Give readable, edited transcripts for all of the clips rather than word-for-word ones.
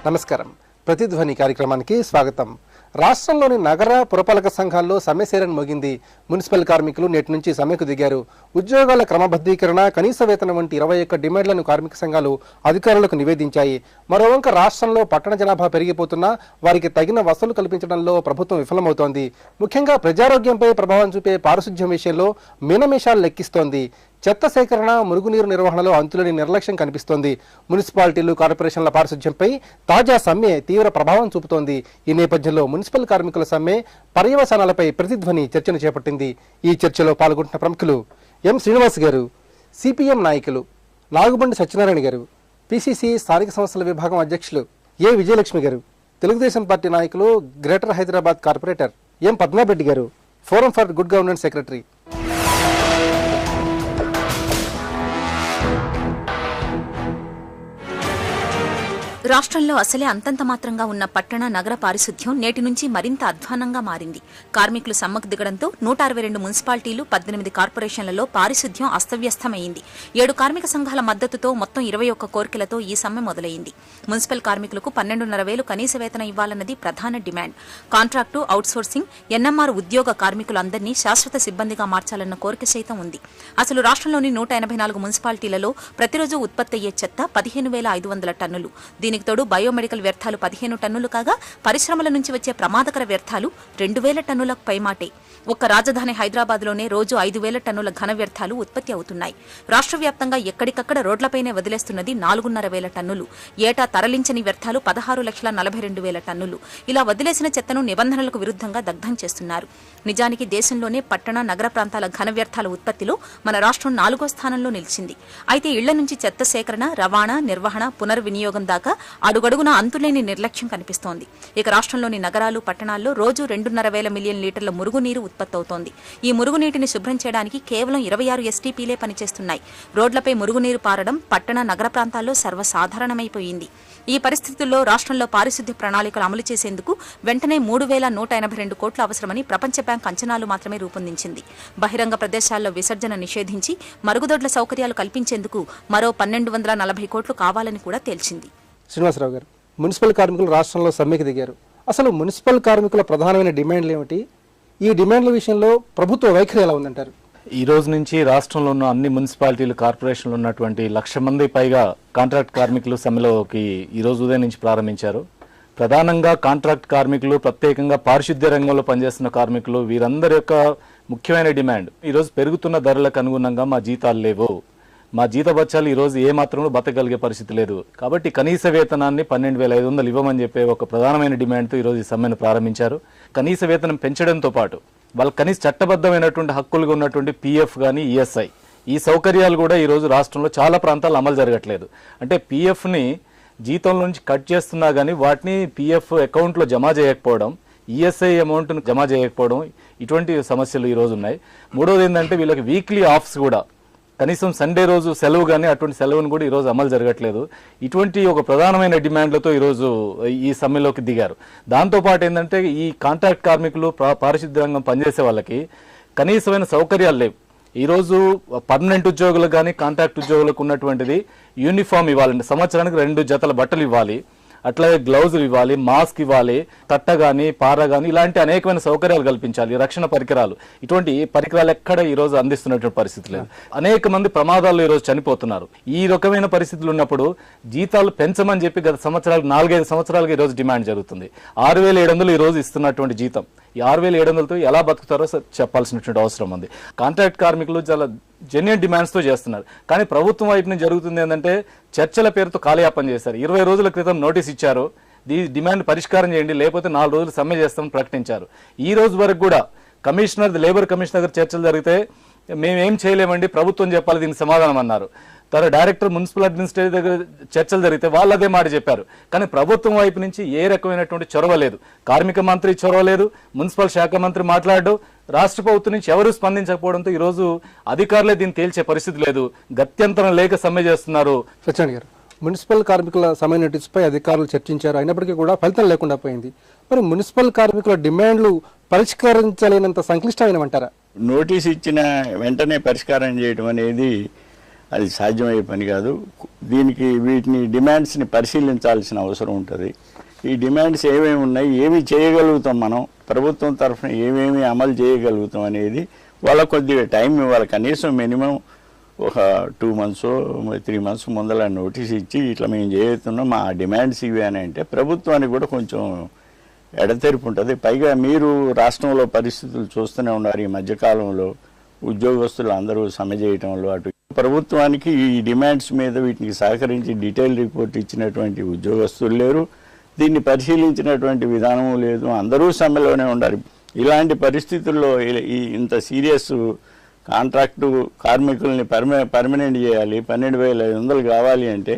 నమస్కారం. ప్రతిధ్వని కార్యక్రమానికి స్వాగతం. రాష్ట్రంలోని నగర పురపాలక సంఘాల్లో సమ్మె సేరన్ మోగింది. మున్సిపల్ కార్మికులు నేటి నుంచి సమ్మెకు దిగారు. ఉద్యోగాల క్రమబద్ధీకరణ, కనీస వేతనం వంటి 21 డిమాండ్లను కార్మిక సంఘాలు అధికారులకు నివేదించాయి. మరోవంక రాష్ట్రంలో పట్టణ జనాభా పెరిగిపోతున్నా వారికి తగిన వసతులు కల్పించడంలో ప్రభుత్వం విఫలమవుతోంది. ముఖ్యంగా ప్రజారోగ్యంపై ప్రభావం చూపే పారిశుధ్యం విషయంలో మీనమేషాలు లెక్కిస్తోంది. చెత్త సేకరణ, మురుగునీరు నిర్వహణలో అంతులేని నిర్లక్ష్యం కనిపిస్తోంది. మున్సిపాలిటీలు, కార్పొరేషన్ల పారిశుధ్యంపై తాజా సమ్మె తీవ్ర ప్రభావం చూపుతోంది. ఈ నేపథ్యంలో మున్సిపల్ కార్మికుల సమ్మె పర్యవసానాలపై ప్రతిధ్వని చర్చను చేపట్టింది. ఈ చర్చలో పాల్గొంటున్న ప్రముఖులు ఎం శ్రీనివాస్ గారు, సిపిఎం నాయకులు నాగుబండి సత్యనారాయణ గారు, పిసిసి స్థానిక సంస్థల విభాగం అధ్యక్షులు ఏ విజయలక్ష్మి గారు, తెలుగుదేశం పార్టీ నాయకులు, గ్రేటర్ హైదరాబాద్ కార్పొరేటర్ ఎం పద్మారెడ్డి గారు, forum for good governance secretary. రాష్ట్రంలో అసలే అంతంత మాత్రంగా ఉన్న పట్టణ నగర పారిశుధ్యం నేటి నుంచి మరింత అధ్వానంగా మారింది. కార్మికులు సమ్మకు దిగడంతో 162 మున్సిపాలిటీలు, 18 కార్పొరేషన్లలో పారిశుధ్యం అస్తవ్యస్తమైంది. 7 కార్మిక సంఘాల మద్దతుతో మొత్తం 21 కోరికలతో ఈ సమ్మె మొదలైంది. మున్సిపల్ కార్మికులకు 12,500 కనీస వేతనం ఇవ్వాలన్నది ప్రధాన డిమాండ్. కాంట్రాక్టు, అవుట్సోర్సింగ్, ఎన్ఎంఆర్ ఉద్యోగ కార్మికులందరినీ శాశ్వత సిబ్బందిగా మార్చాలన్న కోరిక సైతం ఉంది. అసలు రాష్ట్రంలోని 184 మున్సిపాలిటీలలో ప్రతిరోజు ఉత్పత్తి అయ్యే చెత్త 15,500 టన్నులు. దీనికి తోడు బయోమెడికల్ వ్యర్థాలు 15 టన్నులు కాగా, పరిశ్రమల నుంచి వచ్చే ప్రమాదకర వ్యర్థాలు 2,000 టన్నులకు పైమాటే. ఒక్క రాజధాని హైదరాబాద్లోనే రోజు 5,000 టన్నుల ఘన వ్యర్థాలు ఉత్పత్తి అవుతున్నాయి. రాష్ట్ర వ్యాప్తంగా ఎక్కడికక్కడ రోడ్లపైనే వదిలేస్తున్నది 4,500 టన్నులు. ఏటా తరలించని వ్యర్థాలు 16,42,000 టన్నులు. ఇలా వదిలేసిన చెత్తను నిబంధనలకు విరుద్ధంగా దగ్ధం చేస్తున్నారు. నిజానికి దేశంలోనే పట్టణ నగర ప్రాంతాల ఘన వ్యర్థాల ఉత్పత్తిలో మన రాష్ట్రం 4వ స్థానంలో నిలిచింది. అయితే ఇళ్ల నుంచి చెత్త సేకరణ, రవాణా, నిర్వహణ, పునర్వినియోగం దాకా అడుగడుగున అంతులేని నిర్లక్ష్యం కనిపిస్తోంది. ఇక రాష్ట్రంలోని నగరాలు, పట్టణాల్లో రోజు 2,500 మిలియన్ లీటర్ల మురుగునీరు ఉత్పత్తి అవుతోంది. ఈ మురుగునీటిని శుభ్రం చేయడానికి కేవలం 26 ఎస్టీపీలే పనిచేస్తున్నాయి. రోడ్లపై మురుగునీరు పారడం పట్టణ నగర ప్రాంతాల్లో సర్వసాధారణమైపోయింది. ఈ పరిస్థితుల్లో రాష్ట్రంలో పారిశుద్ధ్య ప్రణాళికలు అమలు చేసేందుకు వెంటనే 3,182 కోట్లు అవసరమని ప్రపంచ బ్యాంక్ అంచనాలు మాత్రమే రూపొందించింది. బహిరంగ ప్రదేశాల్లో విసర్జన నిషేధించి మరుగుదొడ్ల సౌకర్యాలు కల్పించేందుకు మరో 1,240 కోట్లు కావాలని కూడా తేల్చింది. శ్రీనివాసరావు గారు, మున్సిపల్ కార్మికులు రాష్ట్రంలో సమ్మెకి దిగారు. అసలు మున్సిపల్ కార్మికుల ప్రధానమైన డిమాండ్లు ఏమిటి? ఈ డిమాండ్ల విషయంలో ప్రభుత్వ వైఖరి ఎలా ఉందంటారు? ఈ రోజు నుంచి రాష్ట్రంలో ఉన్న అన్ని మున్సిపాలిటీలు, కార్పొరేషన్లు ఉన్నటువంటి 1,00,000 మంది పైగా కాంట్రాక్ట్ కార్మికులు సమ్మెలోకి ఈ రోజు ఉదయం నుంచి ప్రారంభించారు. ప్రధానంగా కాంట్రాక్ట్ కార్మికులు, ప్రత్యేకంగా పారిశుద్ధ్య రంగంలో పనిచేస్తున్న కార్మికులు, వీరందరి యొక్క ముఖ్యమైన డిమాండ్ ఈరోజు పెరుగుతున్న ధరలకు అనుగుణంగా మా జీతాలు లేవు, మా జీతభత్యాలు ఈరోజు ఏమాత్రం బతకగలిగే పరిస్థితి లేదు, కాబట్టి కనీస వేతనాన్ని 12,500 ఇవ్వమని చెప్పే ఒక ప్రధానమైన డిమాండ్తో ఈరోజు ఈ సమ్మెను ప్రారంభించారు. కనీస వేతనం పెంచడంతో పాటు వాళ్ళ కనీస చట్టబద్ధమైనటువంటి హక్కులుగా ఉన్నటువంటి పిఎఫ్ కానీ, ఈఎస్ఐ, ఈ సౌకర్యాలు కూడా ఈరోజు రాష్ట్రంలో చాలా ప్రాంతాల్లో అమలు జరగట్లేదు. అంటే పిఎఫ్ని జీతం నుంచి కట్ చేస్తున్నా కానీ వాటిని పిఎఫ్ అకౌంట్లో జమ చేయకపోవడం, ఈఎస్ఐ అమౌంట్ను జమ చేయకపోవడం, ఇటువంటి సమస్యలు ఈరోజు ఉన్నాయి. మూడోది ఏంటంటే వీళ్ళకి వీక్లీ ఆఫ్స్ కూడా, కనీసం సండే రోజు సెలవు కానీ అటువంటి సెలవును కూడా ఈరోజు అమలు జరగట్లేదు. ఇటువంటి ఒక ప్రధానమైన డిమాండ్లతో ఈరోజు ఈ సమ్మెలోకి దిగారు. దాంతోపాటు ఏంటంటే ఈ కాంట్రాక్ట్ కార్మికులు, పారిశుద్ధ్య రంగం పనిచేసే వాళ్ళకి కనీసమైన సౌకర్యాలు లేవు. ఈరోజు పర్మనెంట్ ఉద్యోగులకు కానీ కాంట్రాక్ట్ ఉద్యోగులకు ఉన్నటువంటిది యూనిఫామ్ ఇవ్వాలండి, సంవత్సరానికి 2 జతల బట్టలు ఇవ్వాలి, అట్లాగే గ్లౌజులు ఇవ్వాలి, మాస్క్ ఇవ్వాలి, తట్ట కానీ, పార కానీ, ఇలాంటి అనేకమైన సౌకర్యాలు కల్పించాలి, రక్షణ పరికరాలు, ఇటువంటి పరికరాలు ఎక్కడ ఈరోజు అందిస్తున్నటువంటి పరిస్థితి లేదు. అనేక మంది ప్రమాదాల్లో ఈరోజు చనిపోతున్నారు. ఈ రకమైన పరిస్థితులు ఉన్నప్పుడు జీతాలు పెంచమని చెప్పి గత సంవత్సరాలు 4-5 సంవత్సరాలుగా ఈరోజు డిమాండ్ జరుగుతుంది. 6,700 ఈరోజు ఇస్తున్నటువంటి జీతం, ఈ 6,700తో ఎలా బతుకుతారో చెప్పాల్సినటువంటి అవసరం ఉంది. కాంట్రాక్ట్ కార్మికులు చాలా జెన్యూన్ డిమాండ్స్తో చేస్తున్నారు. కానీ ప్రభుత్వం వైపు నుంచి జరుగుతుంది ఏంటంటే చర్చల పేరుతో కాలయాపన చేశారు. 20 రోజుల క్రితం నోటీస్ ఇచ్చారు, ఈ డిమాండ్ పరిష్కారం చేయండి, లేకపోతే 4 రోజులు సమ్మె చేస్తామని ప్రకటించారు. ఈ రోజు వరకు కూడా లేబర్ కమిషనర్ దగ్గర చర్చలు జరిగితే మేమేం చేయలేమండి, ప్రభుత్వం చెప్పాలి దీనికి సమాధానం అన్నారు. డైరెక్టర్ మున్సిపల్ అడ్మినిస్ట్రేటివ్ దగ్గర చర్చలు జరిగితే వాళ్ళు అదే మాట చెప్పారు. కానీ ప్రభుత్వం వైపు నుంచి ఏ రకమైనటువంటి చొరవ లేదు. కార్మిక మంత్రి చొరవ లేదు, మున్సిపల్ శాఖ మంత్రి మాట్లాడు, రాష్ట్ర ప్రభుత్వం నుంచి ఎవరు స్పందించకపోవడంతో ఈరోజు అధికారులే దీన్ని తేల్చే పరిస్థితి లేదు. గత్యంతరం లేక సమ్మె చేస్తున్నారు. సత్యనారాయణ గారు, మున్సిపల్ కార్మికుల సమ్మె నోటీసుపై అధికారులు చర్చించారు, అయినప్పటికీ కూడా ఫలితం లేకుండా పోయింది. మరి మున్సిపల్ కార్మికుల డిమాండ్లు పరిష్కరించలేనంత సంక్లిష్టమైనవంటారా? నోటీస్ ఇచ్చిన వెంటనే పరిష్కారం చేయడం అనేది అది సాధ్యమయ్యే పని కాదు. దీనికి వీటిని డిమాండ్స్ని పరిశీలించాల్సిన అవసరం ఉంటుంది. ఈ డిమాండ్స్ ఏమేమి ఉన్నాయి, ఏమి చేయగలుగుతాం, మనం ప్రభుత్వం తరఫున ఏమేమి అమలు చేయగలుగుతాం అనేది వాళ్ళ కొద్దిగా టైం ఇవ్వాలి. కనీసం మినిమం ఒక 2 months 3 months ముందర నోటీస్ ఇచ్చి ఇట్లా మేము చేస్తున్నాం, మా డిమాండ్స్ ఇవి అని అంటే ప్రభుత్వానికి కూడా కొంచెం ఎడతెరిపి ఉంటుంది. పైగా మీరు రాష్ట్రంలో పరిస్థితులు చూస్తూనే ఉన్నారు. ఈ మధ్యకాలంలో ఉద్యోగస్తులు అందరూ సమ్మె చేయటంలో అటు ప్రభుత్వానికి ఈ డిమాండ్స్ మీద వీటికి సహకరించి డీటెయిల్ రిపోర్ట్ ఇచ్చినటువంటి ఉద్యోగస్తులు లేరు, దీన్ని పరిశీలించినటువంటి విధానము లేదు, అందరూ సమ్మెలోనే ఉండాలి. ఇలాంటి పరిస్థితుల్లో ఇంత సీరియస్ కాంట్రాక్టు కార్మికుల్ని పర్మనెంట్ చేయాలి, 12,500 కావాలి అంటే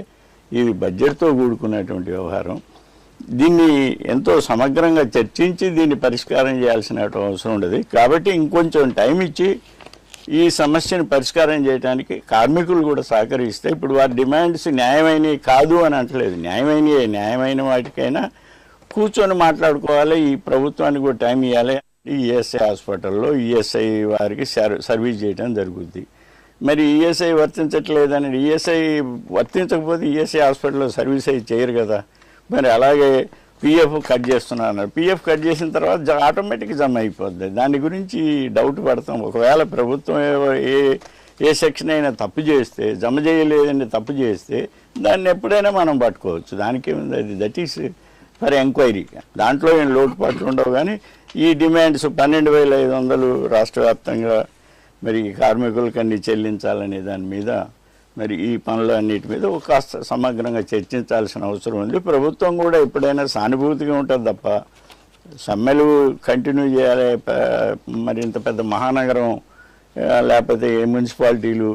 ఇది బడ్జెట్తో కూడుకున్నటువంటి వ్యవహారం. దీన్ని ఎంతో సమగ్రంగా చర్చించి దీన్ని పరిష్కారం చేయాల్సిన అవసరం ఉండదు. కాబట్టి ఇంకొంచెం టైం ఇచ్చి ఈ సమస్యను పరిష్కారం చేయడానికి కార్మికులు కూడా సహకరిస్తే, ఇప్పుడు వారి డిమాండ్స్ న్యాయమైనవి కాదు అని అంటలేదు, న్యాయమైన వాటికైనా కూర్చొని మాట్లాడుకోవాలి. ఈ ప్రభుత్వానికి కూడా టైం ఇవ్వాలి. ఈఎస్ఐ హాస్పిటల్లో ఈఎస్ఐ వారికి సర్వీస్ చేయడం జరుగుద్ది. మరి ఈఎస్ఐ వర్తించట్లేదని, ఈఎస్ఐ వర్తించకపోతే ఈఎస్ఐ హాస్పిటల్లో సర్వీస్ అయి చేయరు కదా. మరి అలాగే పిఎఫ్ కట్ చేస్తున్నారు, పిఎఫ్ కట్ చేసిన తర్వాత ఆటోమేటిక్గా జమ అయిపోద్ది. దాని గురించి డౌట్ పడతాం. ఒకవేళ ప్రభుత్వం ఏ సెక్షన్ అయినా తప్పు చేస్తే, జమ చేయలేదని తప్పు చేస్తే దాన్ని ఎప్పుడైనా మనం పట్టుకోవచ్చు. దానికేముంది, అది దట్ ఈస్ ఫర్ ఎంక్వైరీ. దాంట్లో ఏం లోటుపాట్లు ఉండవు. కానీ ఈ డిమాండ్స్ 12,500 రాష్ట్ర వ్యాప్తంగా మరి కార్మికులకు అన్ని చెల్లించాలనే దాని మీద, మరి ఈ పనులు అన్నిటి మీద కాస్త సమగ్రంగా చర్చించాల్సిన అవసరం ఉంది. ప్రభుత్వం కూడా ఎప్పుడైనా సానుభూతిగా ఉంటుంది తప్ప సమ్మెలు కంటిన్యూ చేయాలి. మరి ఇంత పెద్ద మహానగరం లేకపోతే మున్సిపాలిటీలు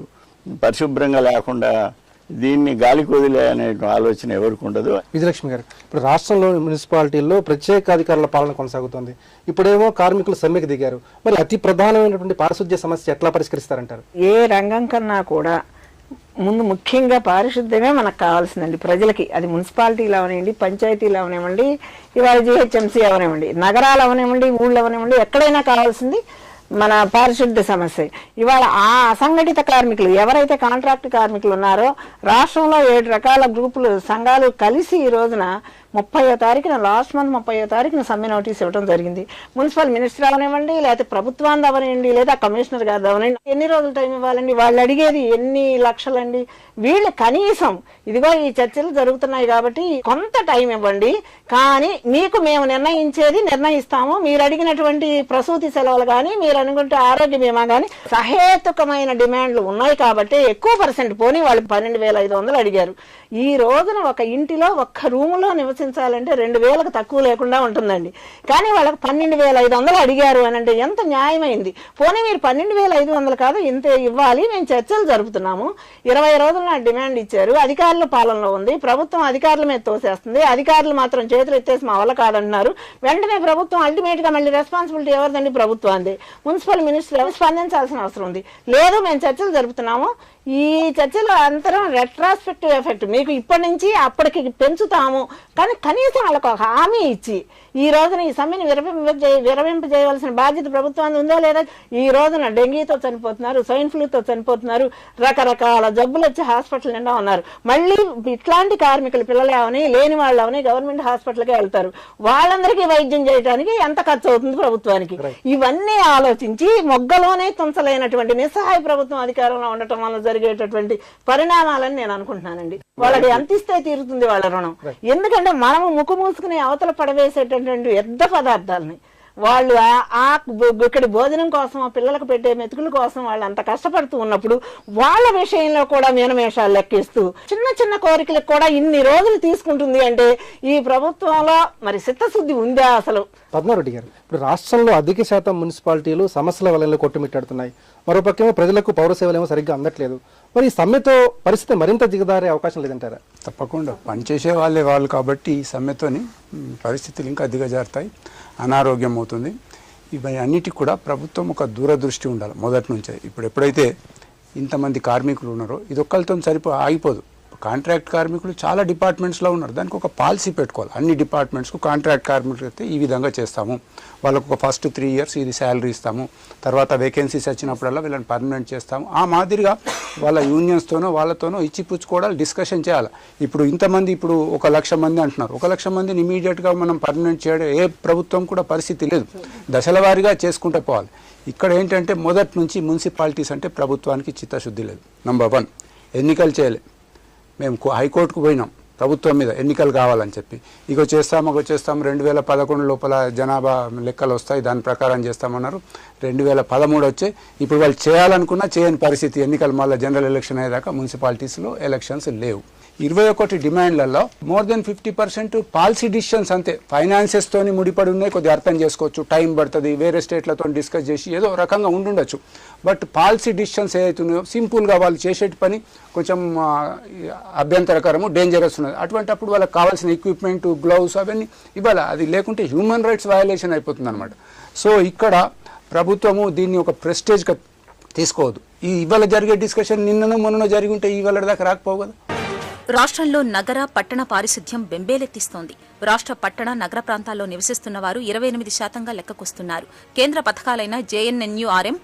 పరిశుభ్రంగా లేకుండా దీన్ని గాలికి వదిలే అనే ఆలోచన ఎవరికి ఉండదు. విజయలక్ష్మి గారు, ఇప్పుడు రాష్ట్రంలోని మున్సిపాలిటీల్లో ప్రత్యేకాధికారుల పాలన కొనసాగుతోంది. ఇప్పుడేమో కార్మికులు సమ్మెకు దిగారు. మరి అతి ప్రధానమైనటువంటి పారిశుద్ధ్య సమస్య ఎట్లా పరిష్కరిస్తారంటారు? ఏ రంగం కన్నా కూడా ముందు ముఖ్యంగా పారిశుద్ధ్యమే మనకు కావాల్సిందండి ప్రజలకి. అది మున్సిపాలిటీలు అవనివ్వండి, పంచాయతీలు అవనివ్వండి, ఇవాళ జిహెచ్ఎంసీ అవనివ్వండి, నగరాలు అవనివ్వండి, ఊళ్ళు అవనివ్వండి, ఎక్కడైనా కావాల్సింది మన పారిశుద్ధ్య సమస్య. ఇవాళ ఆ అసంఘటిత కార్మికులు ఎవరైతే కాంట్రాక్ట్ కార్మికులు ఉన్నారో రాష్ట్రంలో 7 రకాల గ్రూపులు సంఘాలు కలిసి ఈ రోజున 30వ తారీఖున లాస్ట్ మంత్ 30వ తారీఖున సమ్మె నోటీస్ ఇవ్వడం జరిగింది. మున్సిపల్ మినిస్టర్ అవనివ్వండి, లేకపోతే ప్రభుత్వాన్ని అవనివ్వండి, లేదా కమిషనర్ గారు అవనండి, ఎన్ని రోజులు టైం ఇవ్వాలండి? వాళ్ళు అడిగేది ఎన్ని లక్షలండి? వీళ్ళు కనీసం ఇదిగో ఈ చర్చలు జరుగుతున్నాయి కాబట్టి కొంత టైం ఇవ్వండి, కానీ మీకు మేము నిర్ణయిస్తాము. మీరు అడిగినటువంటి ప్రసూతి సెలవులు కానీ, మీరు అనుకుంటే ఆరోగ్య బీమా కానీ సహేతుకమైన డిమాండ్లు ఉన్నాయి కాబట్టి ఎక్కువ పర్సెంట్ పోనీ వాళ్ళు 12,500 అడిగారు. ఈ రోజున ఒక ఇంటిలో ఒక్క రూములో నివసించాలంటే 2,000కు తక్కువ లేకుండా ఉంటుందండి. కానీ వాళ్ళకి 12,500 అడిగారు అని అంటే ఎంత న్యాయమైంది? పోనీ మీరు 12,500 కాదు ఇంత ఇవ్వాలి, మేము చర్చలు జరుపుతున్నాము, 20 రోజులు నాకు డిమాండ్ ఇచ్చారు, అధికారుల పాలనలో ఉంది, ప్రభుత్వం అధికారుల మీద తోసేస్తుంది, అధికారులు మాత్రం చేతులు ఎత్తేసి మా వల్ల కాదంటున్నారు. వెంటనే ప్రభుత్వం అల్టిమేట్ గా మళ్ళీ రెస్పాన్సిబిలిటీ ఎవరిదండి? ప్రభుత్వాన్ని. మున్సిపల్ మినిస్టర్ స్పందించాల్సిన అవసరం ఉంది. లేదు మేము చర్చలు జరుపుతున్నాము, ఈ చర్చల అంతరం రెట్రాస్పెక్టివ్ ఎఫెక్ట్ మీకు ఇప్పటి నుంచి అప్పటికి పెంచుతాము, కానీ కనీసం వాళ్ళకు ఒక హామీ ఇచ్చి ఈ రోజున ఈ సమ్మెను విరమింపజేయవలసిన బాధ్యత ప్రభుత్వానికి ఉందో లేదా? ఈ రోజున డెంగీతో చనిపోతున్నారు, స్వైన్ ఫ్లూతో చనిపోతున్నారు, రకరకాల జబ్బులు వచ్చి హాస్పిటల్ నిండా ఉన్నారు. మళ్ళీ ఇట్లాంటి కార్మికులు పిల్లలు అవని లేని వాళ్ళు అవని గవర్నమెంట్ హాస్పిటల్కే వెళ్తారు. వాళ్ళందరికీ వైద్యం చేయడానికి ఎంత ఖర్చు అవుతుంది ప్రభుత్వానికి? ఇవన్నీ ఆలోచించి మొగ్గలోనే తుంచలేనటువంటి నిస్సహాయ ప్రభుత్వం అధికారంలో ఉండటం వల్ల జరిగేటటువంటి పరిణామాలని నేను అనుకుంటున్నానండి. వాళ్ళకి ఎంత ఇస్తే తీరుతుంది వాళ్ళ రుణం? ఎందుకంటే మనము ముక్కు మూసుకుని అవతల పడవేసేటటువంటి వ్యర్థ పదార్థాలని వాళ్ళు ఇక్కడి భోజనం కోసం పిల్లలకు పెట్టే మెతుకుల కోసం వాళ్ళు అంత కష్టపడుతూ ఉన్నప్పుడు వాళ్ళ విషయంలో కూడా మీనమేషాలు లెక్కిస్తూ చిన్న చిన్న కోరికలకు కూడా ఇన్ని రోజులు తీసుకుంటుంది అంటే ఈ ప్రభుత్వంలో మరి చిత్తశుద్ధి ఉందా అసలు? పద్మారెడ్డి గారు, ఇప్పుడు రాష్ట్రంలో అధిక శాతం మున్సిపాలిటీలు సమస్యల వలయంలో కొట్టుమిట్టాడుతున్నాయి. మరోపక్కేమో ప్రజలకు పౌర సేవలు ఏమో సరిగ్గా అందట్లేదు. మరి ఈ సమ్మెతో పరిస్థితి మరింత దిగదారే అవకాశం లేదంటారా? తప్పకుండా పనిచేసే వాళ్ళు కాబట్టి ఈ సమ్మెతోని పరిస్థితులు ఇంకా దిగజారుతాయి, అనారోగ్యం అవుతుంది. ఇవన్నీ అన్నిటికీ కూడా ప్రభుత్వం ఒక దూరదృష్టి ఉండాలి మొదటి నుంచే. ఇప్పుడు ఎప్పుడైతే ఇంతమంది కార్మికులు ఉన్నారో ఇది ఒక్కరితో ఆగిపోదు. కాంట్రాక్ట్ కార్మికులు చాలా డిపార్ట్మెంట్స్లో ఉన్నారు. దానికి ఒక పాలసీ పెట్టుకోవాలి. అన్ని డిపార్ట్మెంట్స్కు కాంట్రాక్ట్ కార్మికులు అయితే ఈ విధంగా చేస్తాము, వాళ్ళకు ఒక ఫస్ట్ 3 years ఇది శాలరీ ఇస్తాము, తర్వాత వేకెన్సీస్ వచ్చినప్పుడల్లా వీళ్ళని పర్మనెంట్ చేస్తాము. ఆ మాదిరిగా వాళ్ళ యూనియన్స్తోనో వాళ్ళతోనో ఇచ్చి పుచ్చుకోవడాలు డిస్కషన్ చేయాలి. ఇప్పుడు ఇంతమంది ఇప్పుడు 1,00,000 మంది అంటున్నారు. 1,00,000 మందిని ఇమీడియట్గా మనం పర్మనెంట్ చేయడం ఏ ప్రభుత్వం కూడా పరిస్థితి లేదు. దశల వారీగా చేసుకుంటూ పోవాలి. ఇక్కడ ఏంటంటే మొదటి నుంచి మున్సిపాలిటీస్ అంటే ప్రభుత్వానికి చిత్తశుద్ధి లేదు. నంబర్ 1, ఎన్నికలు చేయలే. మేము హైకోర్టుకు పోయినాం ప్రభుత్వం మీద ఎన్నికలు కావాలని చెప్పి, ఇగో చేస్తాం 2011 లోపల జనాభా లెక్కలు వస్తాయి, దాని ప్రకారం చేస్తామన్నారు. 2013 వచ్చాయి. ఇప్పుడు వాళ్ళు చేయాలనుకున్నా చేయని పరిస్థితి. ఎన్నికలు మళ్ళీ జనరల్ ఎలక్షన్ అయ్యేదాకా మున్సిపాలిటీస్లో ఎలక్షన్స్ లేవు. 21 డిమాండ్లలో మోర్ దెన్ 50% పాలసీ డిసిషన్స్ అంతే. ఫైనాన్సెస్తోని ముడిపడి ఉన్నాయి, కొద్దిగా అర్థం చేసుకోవచ్చు, టైం పడుతుంది, వేరే స్టేట్లతో డిస్కస్ చేసి ఏదో రకంగా ఉండుండొచ్చు. బట్ పాలసీ డిసిషన్స్ ఏదైతున్నాయో సింపుల్గా వాళ్ళు చేసేటి పని కొంచెం అభ్యంతరకరము, డేంజరస్ ఉన్నది. అటువంటిప్పుడు వాళ్ళకి కావాల్సిన ఎక్విప్మెంట్, గ్లౌస్ అవన్నీ ఇవ్వాలి. అది లేకుంటే హ్యూమన్ రైట్స్ వయలేషన్ అయిపోతుంది అనమాట. సో ఇక్కడ ప్రభుత్వము దీన్ని ఒక ప్రెస్టేజ్గా తీసుకోవద్దు. ఇవాళ జరిగే డిస్కషన్ నిన్ననో మొన్ననో జరిగి ఉంటే ఇవాళ దాకా రాకపోవు కదా. రాష్ట్రంలో నగర పట్టణ పారిశుధ్యం బెంబేలెత్తిస్తోంది. రాష్ట్ర పట్టణ నగర ప్రాంతాల్లో నివసిస్తున్న వారు 28% లెక్కకొస్తున్నారు. కేంద్ర పథకాలైన JNNURM,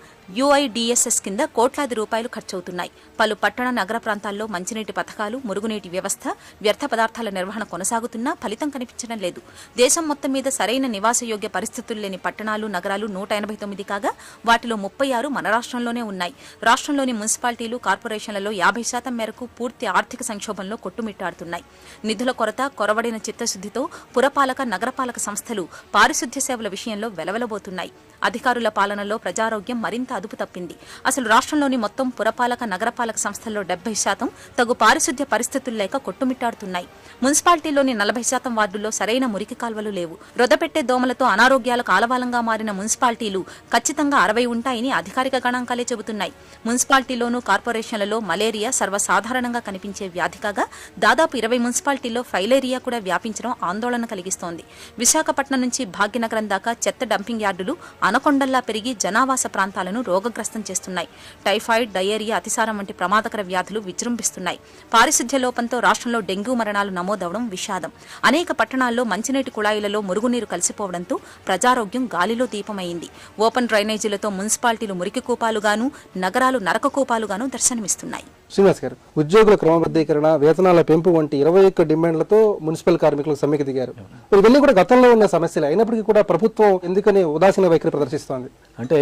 UIDSS కింద కోట్లాది రూపాయలు ఖర్చవుతున్నాయి. పలు పట్టణ నగర ప్రాంతాల్లో మంచినీటి పథకాలు, మురుగునీటి వ్యవస్థ, వ్యర్థ పదార్థాల నిర్వహణ కొనసాగుతున్నా ఫలితం కనిపించడం లేదు. దేశం మొత్తం మీద సరైన నివాసయోగ్య పరిస్థితులు లేని పట్టణాలు, నగరాలు 189 కాగా వాటిలో 36 మన రాష్ట్రంలోనే ఉన్నాయి. రాష్ట్రంలోని మున్సిపాలిటీలు, కార్పొరేషన్లలో 50% మేరకు పూర్తి ఆర్థిక సంక్షోభంలో కొట్టుమిట్టాడుతున్నాయి. నిధుల కొరత, కొరవడిన చిత్తశుద్ధితో పురపాలక, నగరపాలక సంస్థలు పారిశుధ్య సేవల విషయంలో వెలవెలబోతున్నాయి. అధికారుల పాలనలో ప్రజారోగ్యం మరింత అదుపు తప్పింది. అసలు రాష్ట్రంలోని మొత్తం పురపాలక, నగరపాలక సంస్థల్లో 70% తగు పారిశుధ్య పరిస్థితులు లేక కొట్టుమిట్టాడుతున్నాయి. మున్సిపాలిటీలోని 40% వార్డుల్లో సరైన మురికి కాల్వలు లేవు. రొదపెట్టే దోమలతో అనారోగ్యాలకు ఆలవాలంగా మారిన మున్సిపాలిటీలు ఖచ్చితంగా 60 ఉంటాయని అధికారిక గణాంకాలే చెబుతున్నాయి. మున్సిపాలిటీలోనూ కార్పొరేషన్లలో మలేరియా సర్వసాధారణంగా కనిపించే వ్యాధి కాగా దాదాపు 20 మున్సిపాలిటీల్లో ఫైలేరియా కూడా వ్యాపించడం ఆందోళన కలిగిస్తోంది. విశాఖపట్నం నుంచి భాగ్యనగరం దాకా చెత్త డంపింగ్ యార్డులు అనకొండల్లా పెరిగి జనావాస ప్రాంతాలను రోగగ్రస్తం చేస్తున్నాయి. టైఫాయిడ్, డయేరియా, అతిసారం వంటి ప్రమాదకర వ్యాధులు విజృంభిస్తున్నాయి. పారిశుధ్య లోపంతో రాష్ట్రంలో డెంగ్యూ మరణాలు నమోదవడం విషాదం. అనేక పట్టణాల్లో మంచినీటి కుళాయిలలో మురుగునీరు కలిసిపోవడంతో ప్రజారోగ్యం గాలిలో దీపమైంది. ఓపెన్ డ్రైనేజీలతో మున్సిపాలిటీలు మురికి కూపాలుగాను, నగరాలు నరక కూపాలుగాను దర్శనమిస్తున్నాయి. శ్రీనివాస్ గారు, ఉద్యోగుల క్రమబద్ధీకరణ, వేతనాల పెంపు వంటి 21 డిమాండ్లతో మున్సిపల్ కార్మికులకు సమ్మెకు దిగారు. ఇవన్నీ కూడా గతంలో ఉన్న సమస్యలు అయినప్పటికీ కూడా ప్రభుత్వం ఎందుకని ఉదాసీన వైఖరి ప్రదర్శిస్తోంది? అంటే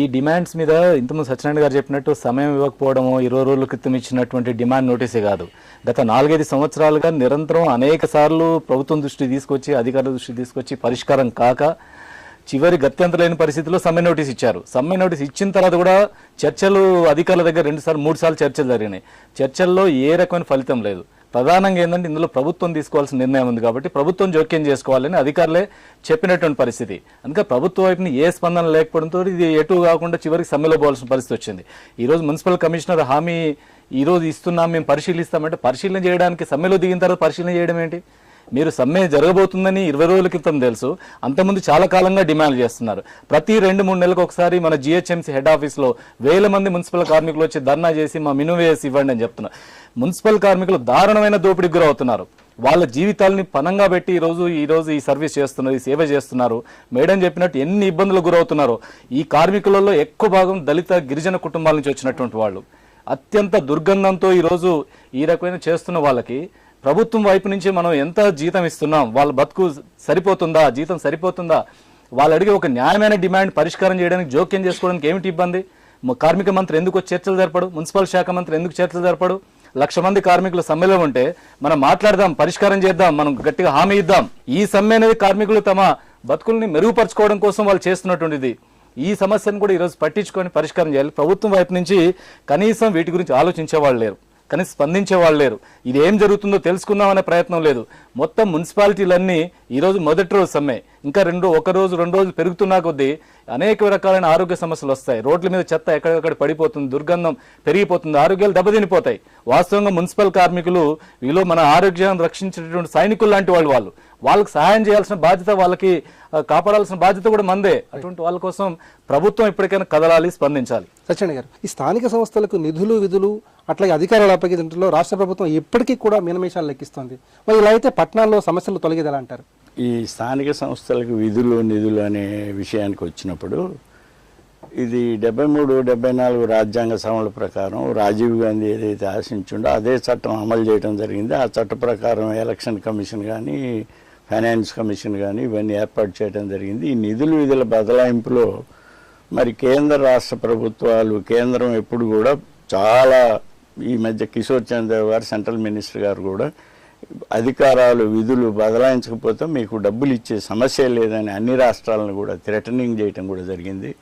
ఈ డిమాండ్స్ మీద ఇంతకుముందు సత్యనారాయణ గారు చెప్పినట్టు సమయం ఇవ్వకపోవడము, 20 రోజుల క్రితం ఇచ్చినటువంటి డిమాండ్ నోటీసే కాదు. గత 4-5 సంవత్సరాలుగా నిరంతరం అనేక సార్లు ప్రభుత్వం దృష్టి తీసుకొచ్చి, అధికారుల దృష్టి తీసుకొచ్చి పరిష్కారం కాక చివరి గత్యంతరలేని పరిస్థితిలో సమ్మె నోటీస్ ఇచ్చారు. సమ్మె నోటీస్ ఇచ్చిన తర్వాత కూడా చర్చలు అధికారుల దగ్గర 2-3 సార్లు చర్చలు జరిగినాయి. చర్చల్లో ఏ రకమైన ఫలితం లేదు. ప్రధానంగా ఏంటంటే ఇందులో ప్రభుత్వం తీసుకోవాల్సిన నిర్ణయం ఉంది కాబట్టి ప్రభుత్వం జోక్యం చేసుకోవాలని అధికారులే చెప్పినటువంటి పరిస్థితి. అందుకే ప్రభుత్వం వైపుని ఏ స్పందన లేకపోవడంతో ఇది ఎటు కాకుండా చివరికి సమ్మెలో పోవాల్సిన పరిస్థితి వచ్చింది. ఈరోజు మున్సిపల్ కమిషనర్ హామీ ఈరోజు ఇస్తున్నాం, మేము పరిశీలిస్తామంటే పరిశీలన చేయడానికి సమ్మెలో దిగిన తర్వాత పరిశీలన చేయడం ఏంటి? మీరు సమ్మె జరగబోతుందని 20 రోజుల క్రితం తెలుసు, అంతకుముందు చాలా కాలంగా డిమాండ్ చేస్తున్నారు. ప్రతి 2-3 నెలలకు ఒకసారి మన GHMC హెడ్ ఆఫీస్లో 1000 మంది మున్సిపల్ కార్మికులు వచ్చి ధర్నా చేసి మా మినువేసి ఇవ్వండి అని చెప్తున్నారు. మున్సిపల్ కార్మికులు దారుణమైన దోపిడీకి గురవుతున్నారు. వాళ్ళ జీవితాలని పనంగా పెట్టి ఈరోజు ఈ సర్వీస్ చేస్తున్నారు, ఈ సేవ చేస్తున్నారు. మేడం చెప్పినట్టు ఎన్ని ఇబ్బందులకు గురవుతున్నారో. ఈ కార్మికులలో ఎక్కువ భాగం దళిత, గిరిజన కుటుంబాల నుంచి వచ్చినటువంటి వాళ్ళు. అత్యంత దుర్గంధంతో ఈరోజు ఈ రకమైన చేస్తున్న వాళ్ళకి ప్రభుత్వం వైపు నుంచి మనం ఎంత జీతం ఇస్తున్నాం, వాళ్ళ బతుకు సరిపోతుందా, జీతం సరిపోతుందా, వాళ్ళు అడిగే ఒక న్యాయమైన డిమాండ్ పరిష్కారం చేయడానికి జోక్యం చేసుకోవడానికి ఏమిటి ఇబ్బంది? కార్మిక మంత్రి ఎందుకు చర్చలు జరపడు? మున్సిపల్ శాఖ మంత్రి ఎందుకు చర్చలు జరపడు? 1,00,000 మంది కార్మికులు సమ్మెలో ఉంటే మనం మాట్లాడదాం, పరిష్కారం చేద్దాం, మనం గట్టిగా హామీ ఇద్దాం. ఈ సమ్మె అనేది కార్మికులు తమ బతుకుల్ని మెరుగుపరచుకోవడం కోసం వాళ్ళు చేస్తున్నటువంటిది. ఈ సమస్యను కూడా ఈరోజు పట్టించుకొని పరిష్కారం చేయాలి. ప్రభుత్వం వైపు నుంచి కనీసం వీటి గురించి ఆలోచించేవాళ్ళు లేరు, కనీసం స్పందించే వాళ్ళు లేరు. ఇది ఏం జరుగుతుందో తెలుసుకుందామనే ప్రయత్నం లేదు. మొత్తం మున్సిపాలిటీలన్నీ ఈ రోజు మొదటి రోజు సమ్మె, ఇంకా ఒక రోజు 2 రోజులు పెరుగుతున్నా కొద్దీ అనేక రకాలైన ఆరోగ్య సమస్యలు వస్తాయి. రోడ్ల మీద చెత్త ఎక్కడెక్కడ పడిపోతుంది, దుర్గంధం పెరిగిపోతుంది, ఆరోగ్యాలు దెబ్బతినిపోతాయి. వాస్తవంగా మున్సిపల్ కార్మికులు వీళ్ళు మన ఆరోగ్యాన్ని రక్షించేటువంటి సైనికులు లాంటి వాళ్ళకి సహాయం చేయాల్సిన బాధ్యత, వాళ్ళకి కాపాడాల్సిన బాధ్యత కూడా మందే. అటువంటి వాళ్ళ కోసం ప్రభుత్వం ఇప్పటికైనా కదలాలి, స్పందించాలి. సత్యనారాయణ గారు, ఈ స్థానిక సంస్థలకు నిధులు విధులు అట్లాగే అధికారాలు అప్పగించడంలో రాష్ట్ర ప్రభుత్వం ఎప్పటికీ కూడా మీనమేషాలు లెక్కిస్తోంది. మరి ఇలా అయితే పట్టణాల్లో సమస్యలు తొలగేది ఎలా అంటారు? ఈ స్థానిక సంస్థలకు విధులు నిధులు అనే విషయానికి వచ్చినప్పుడు ఇది 73, 74 రాజ్యాంగ సవరణ ప్రకారం రాజీవ్ గాంధీ ఏదైతే ఆశించిండో అదే చట్టం అమలు చేయడం జరిగింది. ఆ చట్ట ప్రకారం ఎలక్షన్ కమిషన్ కానీ ఫైనాన్స్ కమిషన్ కానీ ఇవన్నీ ఏర్పాటు చేయడం జరిగింది. ఈ నిధులు విధుల బదలాయింపులో మరి కేంద్ర రాష్ట్ర ప్రభుత్వాలు, కేంద్రం ఎప్పుడు కూడా చాలా, ఈ మధ్య కిషోర్ చంద్ర గారు సెంట్రల్ మినిస్టర్ గారు కూడా అధికారాలు విధులు బదలాయించకపోతే మీకు డబ్బులు ఇచ్చే సమస్య లేదని అన్ని రాష్ట్రాలను కూడా థ్రెటనింగ్ చేయటం కూడా జరిగింది.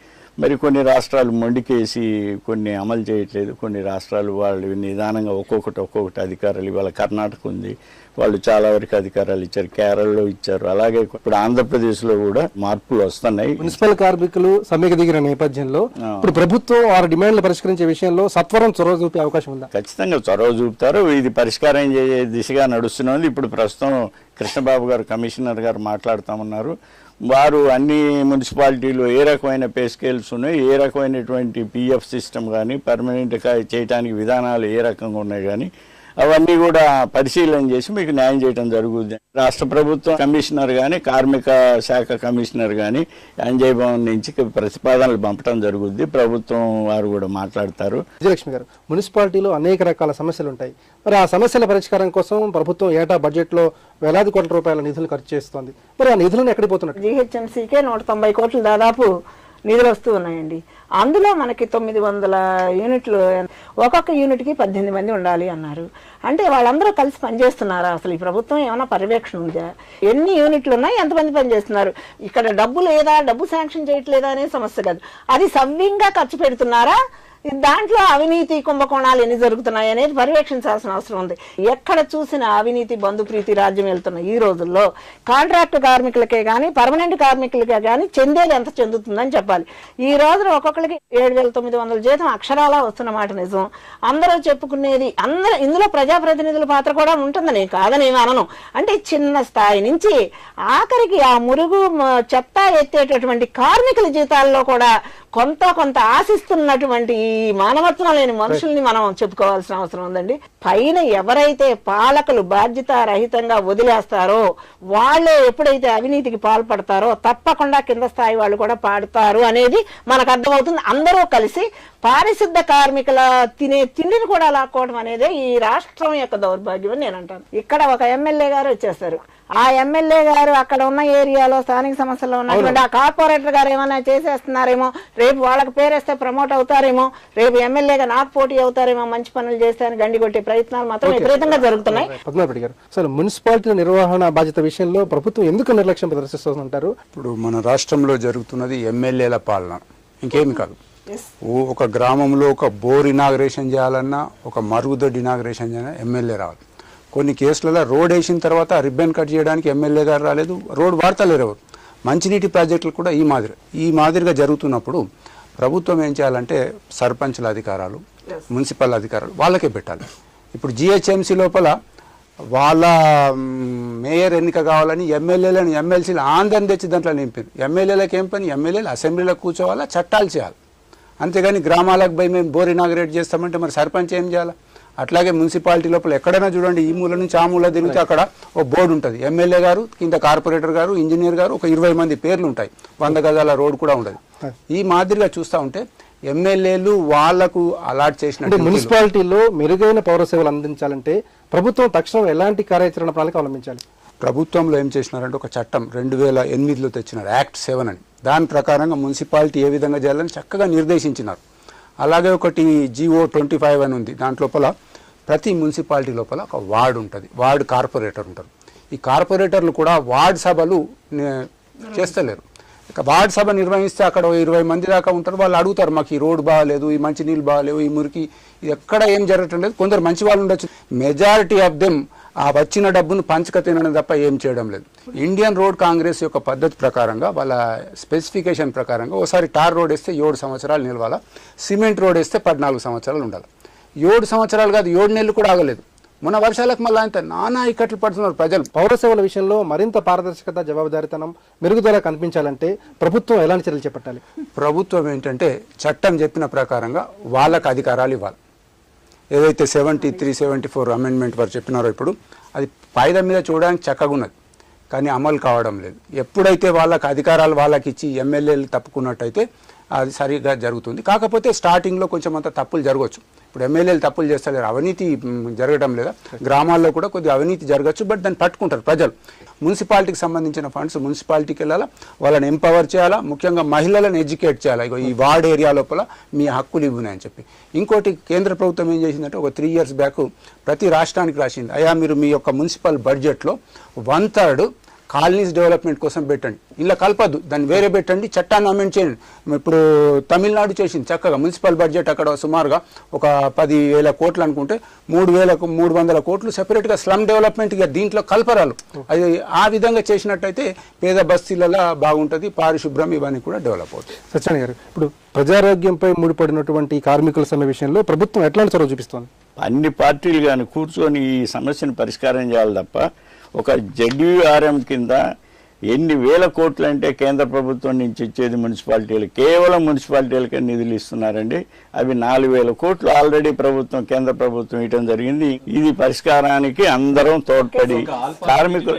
మరి కొన్ని రాష్ట్రాలు మొండికేసి కొన్ని అమలు చేయట్లేదు. కొన్ని రాష్ట్రాలు వాళ్ళు నిదానంగా ఒక్కొక్కటి అధికారాలు, ఇవాళ కర్ణాటక ఉంది, వాళ్ళు చాలా వరకు అధికారాలు ఇచ్చారు, కేరళలో ఇచ్చారు. అలాగే ఇప్పుడు ఆంధ్రప్రదేశ్లో కూడా మార్పులు వస్తున్నాయి. మున్సిపల్ కార్మికులు సమ్మెకు దిగిన నేపథ్యంలో ఇప్పుడు ప్రభుత్వం వారి డిమాండ్లు పరిష్కరించే విషయంలో సత్వరం చొరవ చూపే అవకాశం ఉందా? ఖచ్చితంగా చొరవ చూపుతారు. ఇది పరిష్కారం చేసే దిశగా నడుస్తున్నది. ఇప్పుడు ప్రస్తుతం కృష్ణబాబు గారు, కమిషనర్ గారు మాట్లాడుతామన్నారు. వారు అన్ని మున్సిపాలిటీలు ఏ రకమైన పే స్కేల్స్ ఉన్నాయి, ఏ రకమైనటువంటి పిఎఫ్ సిస్టమ్ కానీ పర్మనెంట్గా చేయడానికి విధానాలు ఏ రకంగా ఉన్నాయి కానీ అవన్నీ కూడా పరిశీలన చేసి మీకు న్యాయం చేయడం జరుగుతుంది. రాష్ట్ర ప్రభుత్వం కమిషనర్ కానీ కార్మిక శాఖ కమిషనర్ కానీ అంజయ్ భవన్ నుంచి ప్రతిపాదనలు పంపడం జరుగుద్ది. ప్రభుత్వం వారు కూడా మాట్లాడతారు. విజయలక్ష్మి గారు, మున్సిపాలిటీలో అనేక రకాల సమస్యలు ఉంటాయి. మరి ఆ సమస్యల పరిష్కారం కోసం ప్రభుత్వం ఏటా బడ్జెట్లో వేలాది కోట్ల రూపాయల నిధులు ఖర్చు చేస్తోంది. మరి ఆ నిధులను ఎక్కడికి పోతున్నట్టు? జీహెచ్ఎంసీకే 190 కోట్లు దాదాపు నిధులు వస్తూ ఉన్నాయండి. అందులో మనకి 900 యూనిట్లు, ఒక్కొక్క యూనిట్కి 18 మంది ఉండాలి అన్నారు. అంటే వాళ్ళందరూ కలిసి పనిచేస్తున్నారా? అసలు ఈ ప్రభుత్వం ఏమైనా పర్యవేక్షణ ఉందా? ఎన్ని యూనిట్లు ఉన్నాయి, ఎంతమంది పనిచేస్తున్నారు? ఇక్కడ డబ్బు లేదా, డబ్బు శాంక్షన్ చేయట్లేదా అనే సమస్య కాదు, అది సవ్యంగా ఖర్చు పెడుతున్నారా, దాంట్లో అవినీతి కుంభకోణాలు ఎన్ని జరుగుతున్నాయి అనేది పర్యవేక్షించాల్సిన అవసరం ఉంది. ఎక్కడ చూసిన అవినీతి బంధుప్రీతి రాజ్యం వెళ్తున్న ఈ రోజుల్లో కాంట్రాక్ట్ కార్మికులకే కానీ పర్మనెంట్ కార్మికులకే కానీ చెందేది ఎంత చెందుతుందని చెప్పాలి. ఈ రోజున ఒక్కొక్కరికి 7,900 జీతం అక్షరాలా వస్తున్న మాట నిజం. అందరూ చెప్పుకునేది, ఇందులో ప్రజాప్రతినిధుల పాత్ర కూడా ఉంటుందని కాదని అనను. అంటే చిన్న స్థాయి నుంచి ఆఖరికి ఆ మురుగు చెత్త ఎత్తేటటువంటి కార్మికుల జీతాల్లో కూడా కొంత ఆశిస్తున్నటువంటి ఈ మానవత్వం లేని మనుషుల్ని మనం చెప్పుకోవాల్సిన అవసరం ఉందండి. పైన ఎవరైతే పాలకులు బాధ్యత రహితంగా వదిలేస్తారో, వాళ్ళే ఎప్పుడైతే అవినీతికి పాల్పడతారో తప్పకుండా కింద స్థాయి వాళ్ళు కూడా పాడతారు అనేది మనకు అర్థమవుతుంది. అందరూ కలిసి పారిశుద్ధ కార్మికుల తినే తిండిని కూడా లాక్కోవడం అనేది ఈ రాష్ట్రం యొక్క దౌర్భాగ్యం అని నేను అంటాను. ఇక్కడ ఒక ఎమ్మెల్యే గారు వచ్చేస్తారు. ఆ ఎమ్మెల్యే గారు అక్కడ ఉన్న ఏరియాలో స్థానిక సమస్యల్లో ఉన్నటువంటి ఆ కార్పొరేటర్ గారు ఏమైనా చేసేస్తున్నారేమో, రేపు వాళ్ళకి పేరేస్తే ప్రమోట్ అవుతారేమో, రేపు ఎమ్మెల్యేగా నాకు పోటీ అవుతారేమో, మంచి పనులు చేస్తారని గండి కొట్టే ప్రయత్నాలు మాత్రం విపరీతంగా జరుగుతున్నాయి. పద్మావతి గారు, అసలు మున్సిపాలిటీ నిర్వహణ బాధ్యత విషయంలో ప్రభుత్వం ఎందుకు నిర్లక్ష్యం ప్రదర్శిస్తుంటారు? ఇప్పుడు మన రాష్ట్రంలో జరుగుతున్నది ఎమ్మెల్యేల పాలన, ఇంకేమి కాదు. ఒక గ్రామంలో ఒక బోర్ ఇనాగ్రేషన్ చేయాలన్నా, ఒక మరుగుదొడ్డి ఇనాగ్రేషన్ చేయాలన్నా ఎమ్మెల్యే రావాలి. కొన్ని కేసులలో రోడ్ వేసిన తర్వాత రిబ్బన్ కట్ చేయడానికి ఎమ్మెల్యే గారు రాలేదు, రోడ్ వాడతలేరు ఎవరు. మంచినీటి ప్రాజెక్టులు కూడా ఈ మాదిరిగా జరుగుతున్నప్పుడు ప్రభుత్వం ఏం చేయాలంటే సర్పంచ్ల అధికారాలు, మున్సిపల్ అధికారాలు వాళ్ళకే పెట్టాలి. ఇప్పుడు జిహెచ్ఎంసీ లోపల వాళ్ళ మేయర్ ఎన్నిక కావాలని ఎమ్మెల్యేలను ఎమ్మెల్సీలు ఆందోళన తెచ్చి దాంట్లో నింపారు. ఎమ్మెల్యేలకు ఏం పని? ఎమ్మెల్యేలు అసెంబ్లీలో కూర్చోవాలా, చట్టాలు చేయాలి. అంతేగాని గ్రామాలకు పోయి మేము బోర్ ఇనాగ్రేట్ చేస్తామంటే మరి సర్పంచ్ ఏం చేయాలి? అట్లాగే మున్సిపాలిటీ లోపల ఎక్కడైనా చూడండి, ఈ మూల నుంచి ఆ మూల తిరిగితే అక్కడ ఒక బోర్డు ఉంటుంది. ఎమ్మెల్యే గారు కింద కార్పొరేటర్ గారు, ఇంజనీర్ గారు, ఒక 20 మంది పేర్లు ఉంటాయి. 100 గజాల రోడ్ కూడా ఉండదు. ఈ మాదిరిగా చూస్తూ ఉంటే ఎమ్మెల్యేలు వాళ్లకు అలాట్ చేసిన మున్సిపాలిటీలో మెరుగైన పౌర సేవలు అందించాలంటే ప్రభుత్వం తక్షణం ఎలాంటి కార్యాచరణ ప్రణాళిక అవలంబించాలి? ప్రభుత్వంలో ఏం చేసినారంటే ఒక చట్టం 2008లో తెచ్చినారు, Act 7 అని. దాని ప్రకారంగా మున్సిపాలిటీ ఏ విధంగా చేయాలని చక్కగా నిర్దేశించినారు. అలాగే ఒకటి GO 25 అని ఉంది. దాంట్లోపల ప్రతి మున్సిపాలిటీ లోపల ఒక వార్డు ఉంటుంది, వార్డు కార్పొరేటర్ ఉంటారు. ఈ కార్పొరేటర్లు కూడా వార్డు సభలు చేస్తలేరు. ఇక వార్డు సభ నిర్వహిస్తే అక్కడ 20 మంది దాకా ఉంటారు. వాళ్ళు అడుగుతారు, మాకు ఈ రోడ్డు బాగాలేదు, ఈ మంచి నీళ్ళు బాగాలేవు, ఈ మురికి, ఇది ఎక్కడ ఏం జరగటం లేదు. కొందరు మంచి వాళ్ళు ఉండొచ్చు, మెజారిటీ ఆఫ్ దెమ్ ఆ వచ్చిన డబ్బును పంచక తినడం తప్ప ఏం చేయడం లేదు. ఇండియన్ రోడ్ కాంగ్రెస్ యొక్క పద్ధతి ప్రకారంగా వాళ్ళ స్పెసిఫికేషన్ ప్రకారంగా ఒకసారి టార్ రోడ్ వేస్తే 7 సంవత్సరాలు నిలవాలా, సిమెంట్ రోడ్ వేస్తే 14 సంవత్సరాలు ఉండాలి. 7 సంవత్సరాలు కాదు 7 నెలలు కూడా ఆగలేదు. మొన్న వర్షాలకు మళ్ళీ అంత నానా ఇక్కట్లు పడుతున్నారు ప్రజలు. పౌర సేవల విషయంలో మరింత పారదర్శకత, జవాబుదారీతనం, మెరుగుదల కనిపించాలంటే ప్రభుత్వం ఎలాంటి చర్యలు చేపట్టాలి? ప్రభుత్వం ఏంటంటే చట్టం చెప్పిన ప్రకారంగా వాళ్ళకు అధికారాలు ఇవ్వాలి. ఏదైతే 73, 74 అమెండ్మెంట్ వారు చెప్పినారో ఇప్పుడు అది కాగితం మీద చూడడానికి చక్కగా ఉన్నది, కానీ అమలు కావడం లేదు. ఎప్పుడైతే వాళ్ళకి అధికారాలు వాళ్ళకి ఇచ్చి ఎమ్మెల్యేలు తప్పుకున్నట్టయితే అది సరిగ్గా జరుగుతుంది. కాకపోతే స్టార్టింగ్లో కొంచెం అంత తప్పులు జరగవచ్చు. ఇప్పుడు ఎమ్మెల్యేలు తప్పులు చేస్తలేరు, అవినీతి జరగడం లేదా, గ్రామాల్లో కూడా కొద్దిగా అవినీతి జరగచ్చు, బట్ దాన్ని పట్టుకుంటారు ప్రజలు. మున్సిపాలిటీకి సంబంధించిన ఫండ్స్ మున్సిపాలిటీకి వెళ్ళాలా, వాళ్ళని ఎంపవర్ చేయాలా, ముఖ్యంగా మహిళలను ఎడ్యుకేట్ చేయాలా. ఇగో ఈ వార్డ్ ఏరియా లోపల మీ హక్కులు ఇవ్వనాయని చెప్పి. ఇంకోటి కేంద్ర ప్రభుత్వం ఏం చేసిందంటే ఒక 3 years బ్యాక్ ప్రతి రాష్ట్రానికి రాసింది, అయ్యా మీరు మీ యొక్క మున్సిపల్ బడ్జెట్లో 1/3 కాలనీస్ డెవలప్మెంట్ కోసం పెట్టండి, ఇలా కలపద్దు, దాన్ని వేరే పెట్టండి, చట్టాన్ని అమెండ్ చేయండి. ఇప్పుడు తమిళనాడు చేసింది చక్కగా మున్సిపల్ బడ్జెట్ అక్కడ సుమారుగా ఒక 10,000 కోట్లు అనుకుంటే 3,300 కోట్లు సెపరేట్గా స్లమ్ డెవలప్మెంట్ దీంట్లో కల్పరాలు. అది ఆ విధంగా చేసినట్టయితే పేద బస్తీలలో బాగుంటుంది, పారిశుభ్రం ఇవన్నీ కూడా డెవలప్ అవుతాయి. సత్యనారాయణ గారు, ఇప్పుడు ప్రజారోగ్యంపై ముడిపడినటువంటి కార్మికుల సమ్మె విషయంలో ప్రభుత్వం ఎట్లాంటి చొరవ చూపిస్తోంది? అన్ని పార్టీలు కానీ కూర్చొని ఈ సమస్యను పరిష్కారం చేయాలి తప్ప ఒక జడ్యూఆర్ఎం కింద ఎన్ని వేల కోట్లు అంటే కేంద్ర ప్రభుత్వం నుంచి ఇచ్చేది మున్సిపాలిటీలు, కేవలం మున్సిపాలిటీలకే నిధులు ఇస్తున్నారండి. అవి 4,000 కోట్లు ఆల్రెడీ ప్రభుత్వం, కేంద్ర ప్రభుత్వం ఇవ్వడం జరిగింది. ఇది పరిష్కారానికి అందరం తోడ్పడి కార్మికులు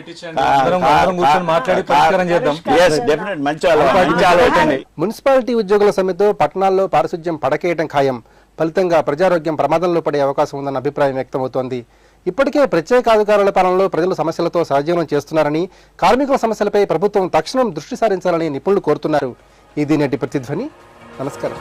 మున్సిపాలిటీ ఉద్యోగుల సమ్మెతో పట్టణాల్లో పారిశుధ్యం పడకేయడం ఖాయం. ఫలితంగా ప్రజారోగ్యం ప్రమాదంలో పడే అవకాశం ఉందన్న అభిప్రాయం వ్యక్తమవుతోంది. ఇప్పటికే ప్రత్యేక అధికారుల పాలనలో ప్రజలు సమస్యలతో సహజీవనం చేస్తున్నారని, కార్మికుల సమస్యలపై ప్రభుత్వం తక్షణం దృష్టి సారించాలని నిపుణులు కోరుతున్నారు. ఇది నేటి ప్రతిధ్వని. నమస్కారం.